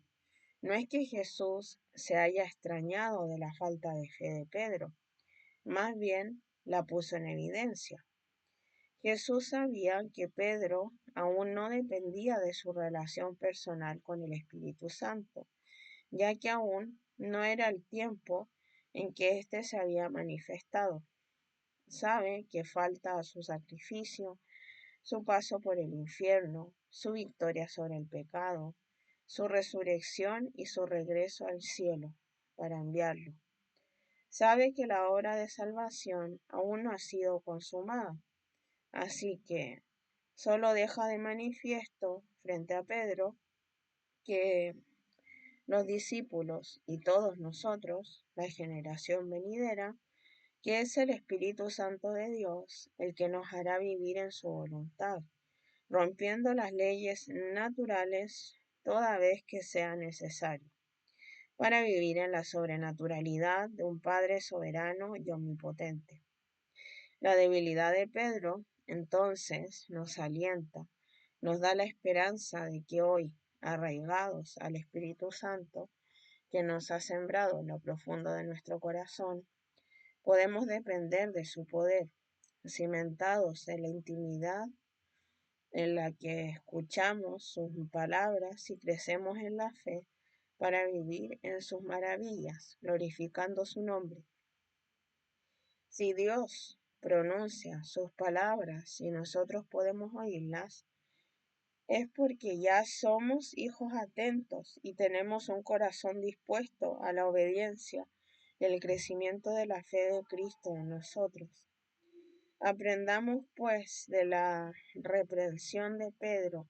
no es que Jesús se haya extrañado de la falta de fe de Pedro, más bien la puso en evidencia. Jesús sabía que Pedro aún no dependía de su relación personal con el Espíritu Santo, ya que aún no era el tiempo en que éste se había manifestado. Sabe que falta su sacrificio, su paso por el infierno, su victoria sobre el pecado, su resurrección y su regreso al cielo para enviarlo. Sabe que la obra de salvación aún no ha sido consumada, así que solo deja de manifiesto frente a Pedro que los discípulos y todos nosotros, la generación venidera, que es el Espíritu Santo de Dios, el que nos hará vivir en su voluntad, rompiendo las leyes naturales toda vez que sea necesario, para vivir en la sobrenaturalidad de un Padre soberano y omnipotente. La debilidad de Pedro, entonces, nos alienta, nos da la esperanza de que hoy, arraigados al Espíritu Santo, que nos ha sembrado en lo profundo de nuestro corazón, podemos depender de su poder, cimentados en la intimidad en la que escuchamos sus palabras y crecemos en la fe para vivir en sus maravillas, glorificando su nombre. Si Dios pronuncia sus palabras y nosotros podemos oírlas, es porque ya somos hijos atentos y tenemos un corazón dispuesto a la obediencia y el crecimiento de la fe de Cristo en nosotros. Aprendamos pues de la reprensión de Pedro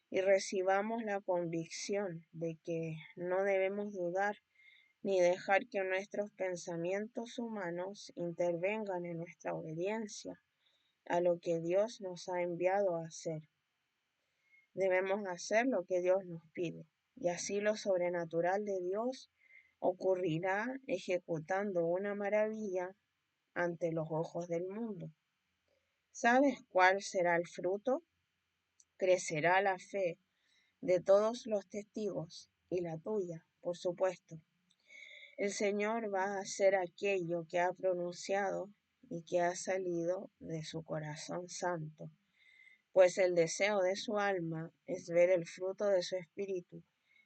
y recibamos la convicción de que no debemos dudar ni dejar que nuestros pensamientos humanos intervengan en nuestra obediencia, a lo que Dios nos ha enviado a hacer. Debemos hacer lo que Dios nos pide, y así lo sobrenatural de Dios ocurrirá ejecutando una maravilla ante los ojos del mundo. ¿Sabes cuál será el fruto? Crecerá la fe de todos los testigos y la tuya, por supuesto. El Señor va a hacer aquello que ha pronunciado y que ha salido de su corazón santo, pues el deseo de su alma es ver el fruto de su espíritu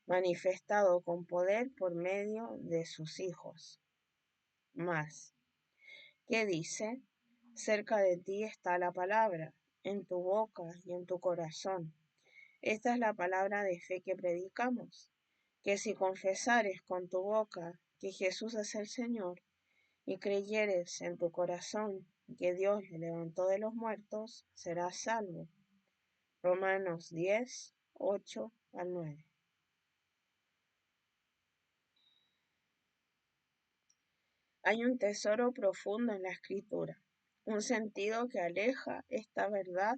manifestado con poder por medio de sus hijos. Más, ¿qué dice? Cerca de ti está la palabra, en tu boca y en tu corazón. Esta es la palabra de fe que predicamos, que si confesares con tu boca que Jesús es el Señor y creyeres en tu corazón que Dios le levantó de los muertos, serás salvo. Romanos 10, 8 al 9. Hay un tesoro profundo en la escritura, un sentido que aleja esta verdad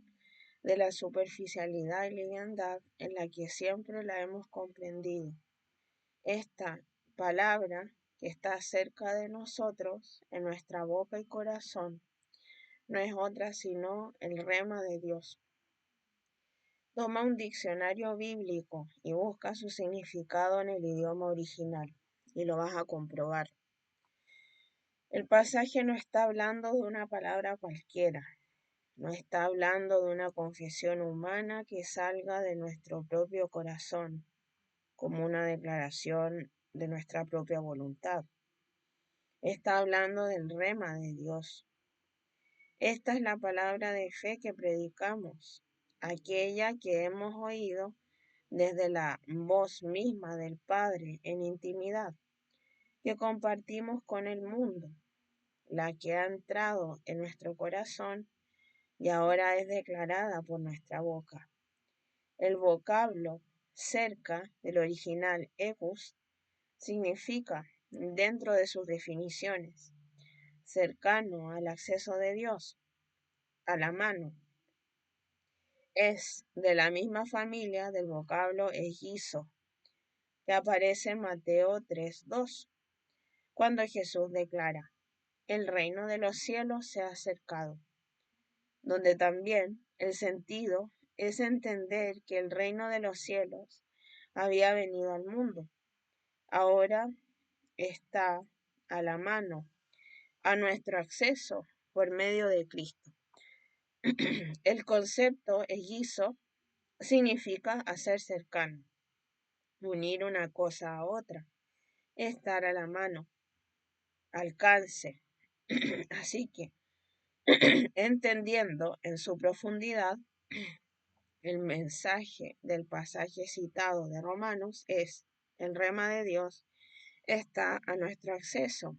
de la superficialidad y liviandad en la que siempre la hemos comprendido. Esta palabra que está cerca de nosotros, en nuestra boca y corazón, no es otra sino el rema de Dios. Toma un diccionario bíblico y busca su significado en el idioma original y lo vas a comprobar. El pasaje no está hablando de una palabra cualquiera, no está hablando de una confesión humana que salga de nuestro propio corazón, como una declaración de nuestra propia voluntad. Está hablando del rema de Dios. Esta es la palabra de fe que predicamos, aquella que hemos oído desde la voz misma del Padre en intimidad, que compartimos con el mundo, la que ha entrado en nuestro corazón y ahora es declarada por nuestra boca. El vocablo cerca del original ecus significa, dentro de sus definiciones, cercano al acceso de Dios, a la mano. Es de la misma familia del vocablo egizo, que aparece en Mateo 3:2, cuando Jesús declara, el reino de los cielos se ha acercado, donde también el sentido es entender que el reino de los cielos había venido al mundo. Ahora está a la mano, a nuestro acceso por medio de Cristo. El concepto egizo significa hacer cercano, unir una cosa a otra, estar a la mano, alcance. Así que, entendiendo en su profundidad, el mensaje del pasaje citado de Romanos es, el rema de Dios está a nuestro acceso,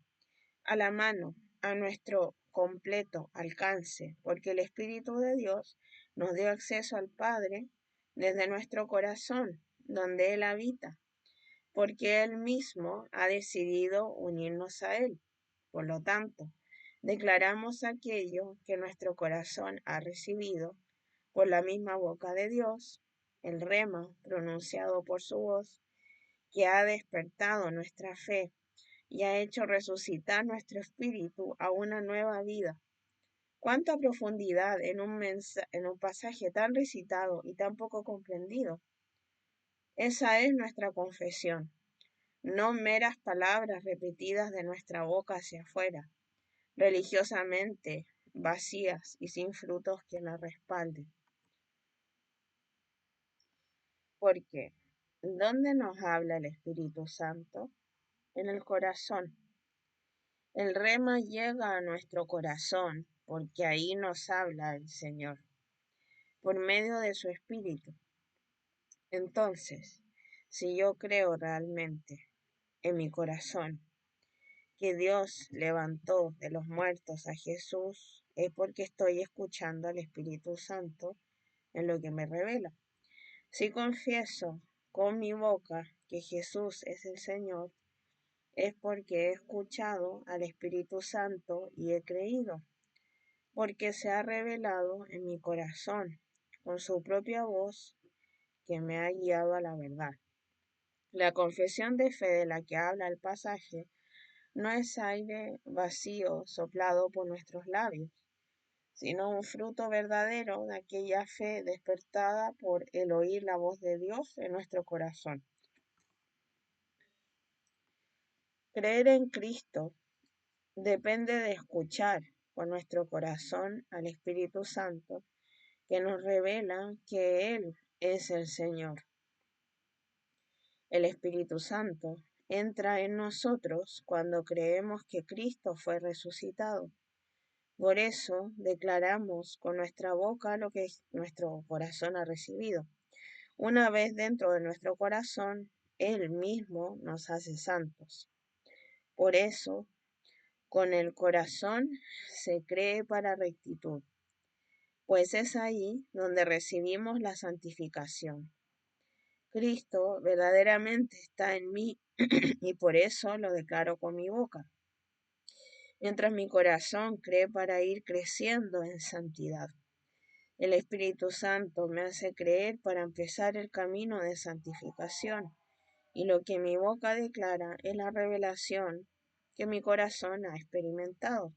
a la mano, a nuestro completo alcance, porque el Espíritu de Dios nos dio acceso al Padre desde nuestro corazón, donde Él habita, porque Él mismo ha decidido unirnos a Él. Por lo tanto, declaramos aquello que nuestro corazón ha recibido por la misma boca de Dios, el rema pronunciado por su voz, que ha despertado nuestra fe y ha hecho resucitar nuestro espíritu a una nueva vida. ¿Cuánta profundidad en un pasaje tan recitado y tan poco comprendido? Esa es nuestra confesión, no meras palabras repetidas de nuestra boca hacia afuera, religiosamente vacías y sin frutos que la respalden. Porque, ¿dónde nos habla el Espíritu Santo? En el corazón. El rema llega a nuestro corazón porque ahí nos habla el Señor, por medio de su Espíritu. Entonces, si yo creo realmente en mi corazón que Dios levantó de los muertos a Jesús, es porque estoy escuchando al Espíritu Santo en lo que me revela. Si confieso con mi boca que Jesús es el Señor, es porque he escuchado al Espíritu Santo y he creído. porque se ha revelado en mi corazón con su propia voz que me ha guiado a la verdad. La confesión de fe de la que habla el pasaje no es aire vacío soplado por nuestros labios, sino un fruto verdadero de aquella fe despertada por el oír la voz de Dios en nuestro corazón. Creer en Cristo depende de escuchar con nuestro corazón al Espíritu Santo, que nos revela que Él es el Señor. El Espíritu Santo entra en nosotros cuando creemos que Cristo fue resucitado. Por eso declaramos con nuestra boca lo que nuestro corazón ha recibido. Una vez dentro de nuestro corazón, Él mismo nos hace santos. Por eso, con el corazón se cree para rectitud, pues es ahí donde recibimos la santificación. Cristo verdaderamente está en mí y por eso lo declaro con mi boca, mientras mi corazón cree para ir creciendo en santidad. El Espíritu Santo me hace creer para empezar el camino de santificación, y lo que mi boca declara es la revelación que mi corazón ha experimentado.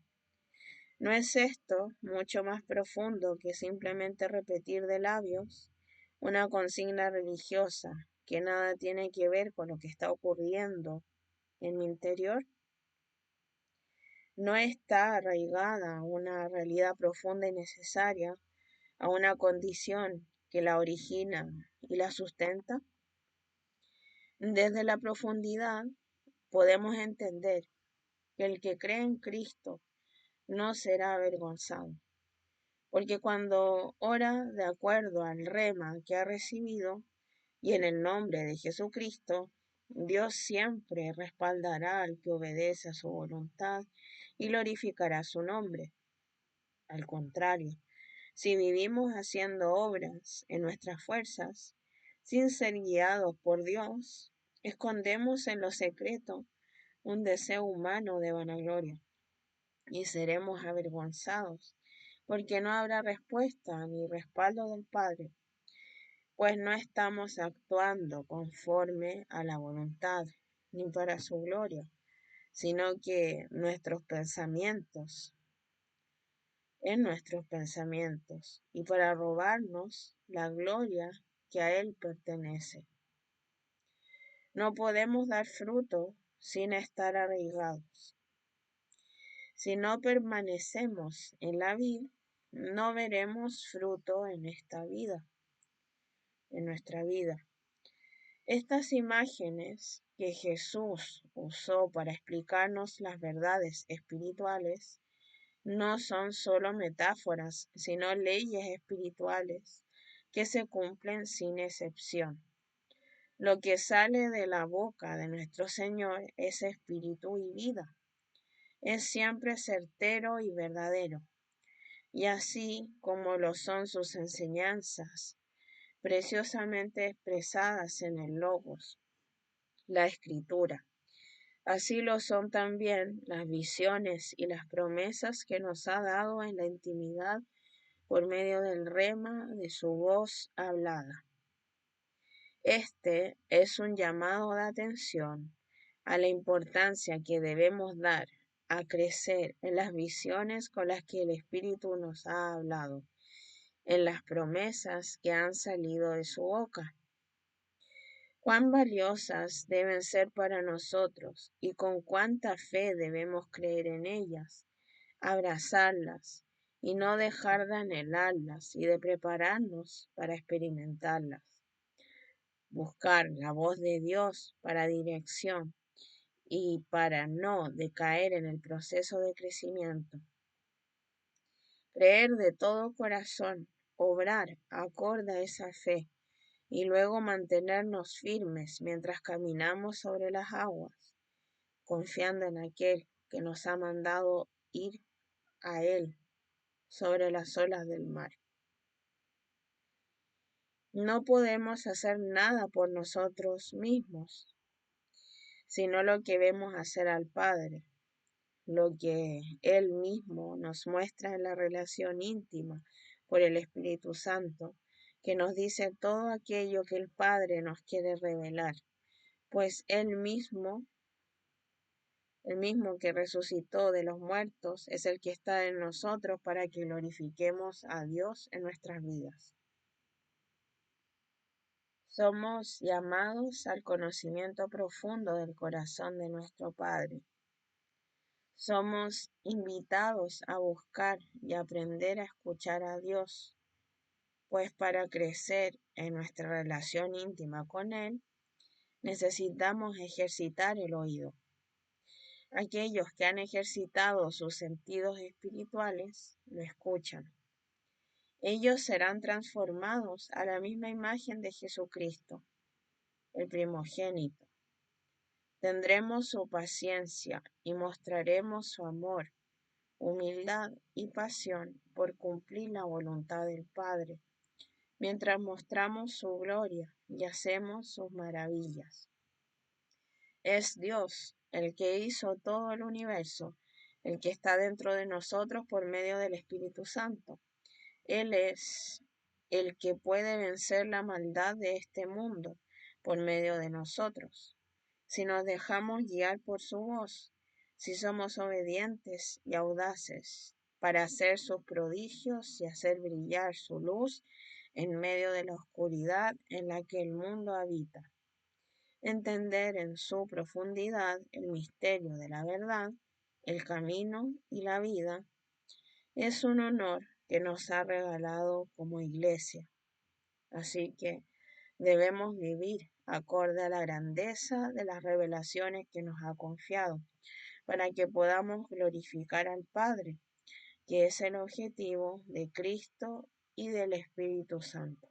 ¿No es esto mucho más profundo que simplemente repetir de labios una consigna religiosa que nada tiene que ver con lo que está ocurriendo en mi interior? ¿No está arraigada a una realidad profunda y necesaria, a una condición que la origina y la sustenta? Desde la profundidad podemos entender que el que cree en Cristo no será avergonzado, porque cuando ora de acuerdo al rema que ha recibido y en el nombre de Jesucristo, Dios siempre respaldará al que obedece a su voluntad y glorificará su nombre. Al contrario, si vivimos haciendo obras en nuestras fuerzas, sin ser guiados por Dios, escondemos en lo secreto un deseo humano de vanagloria y seremos avergonzados, porque no habrá respuesta ni respaldo del Padre, pues no estamos actuando conforme a la voluntad ni para su gloria, sino que en nuestros pensamientos, y para robarnos la gloria que a Él pertenece. No podemos dar fruto sin estar arraigados. Si no permanecemos en la vid, no veremos fruto en esta vida, en nuestra vida. Estas imágenes que Jesús usó para explicarnos las verdades espirituales no son solo metáforas, sino leyes espirituales que se cumplen sin excepción. Lo que sale de la boca de nuestro Señor es espíritu y vida. Es siempre certero y verdadero, y así como lo son sus enseñanzas, preciosamente expresadas en el Logos, la Escritura. Así lo son también las visiones y las promesas que nos ha dado en la intimidad por medio del rema de su voz hablada. Este es un llamado de atención a la importancia que debemos dar a crecer en las visiones con las que el Espíritu nos ha hablado, en las promesas que han salido de su boca. Cuán valiosas deben ser para nosotros y con cuánta fe debemos creer en ellas, abrazarlas y no dejar de anhelarlas y de prepararnos para experimentarlas. Buscar la voz de Dios para dirección y para no decaer en el proceso de crecimiento. Creer de todo corazón, obrar acorde a esa fe y luego mantenernos firmes mientras caminamos sobre las aguas, confiando en aquel que nos ha mandado ir a Él sobre las olas del mar. No podemos hacer nada por nosotros mismos, sino lo que vemos hacer al Padre. lo que Él mismo nos muestra en la relación íntima por el Espíritu Santo, que nos dice todo aquello que el Padre nos quiere revelar, pues el mismo que resucitó de los muertos, es el que está en nosotros para que glorifiquemos a Dios en nuestras vidas. Somos llamados al conocimiento profundo del corazón de nuestro Padre. Somos invitados a buscar y aprender a escuchar a Dios, pues para crecer en nuestra relación íntima con Él, necesitamos ejercitar el oído. Aquellos que han ejercitado sus sentidos espirituales lo escuchan. Ellos serán transformados a la misma imagen de Jesucristo, el primogénito. Tendremos su paciencia y mostraremos su amor, humildad y pasión por cumplir la voluntad del Padre, mientras mostramos su gloria y hacemos sus maravillas. Es Dios el que hizo todo el universo, el que está dentro de nosotros por medio del Espíritu Santo. Él es el que puede vencer la maldad de este mundo por medio de nosotros. Si nos dejamos guiar por su voz, si somos obedientes y audaces para hacer sus prodigios y hacer brillar su luz en medio de la oscuridad en la que el mundo habita. Entender en su profundidad el misterio de la verdad, el camino y la vida, es un honor que nos ha regalado como iglesia. Así que debemos vivir acorde a la grandeza de las revelaciones que nos ha confiado, para que podamos glorificar al Padre, que es el objetivo de Cristo y del Espíritu Santo.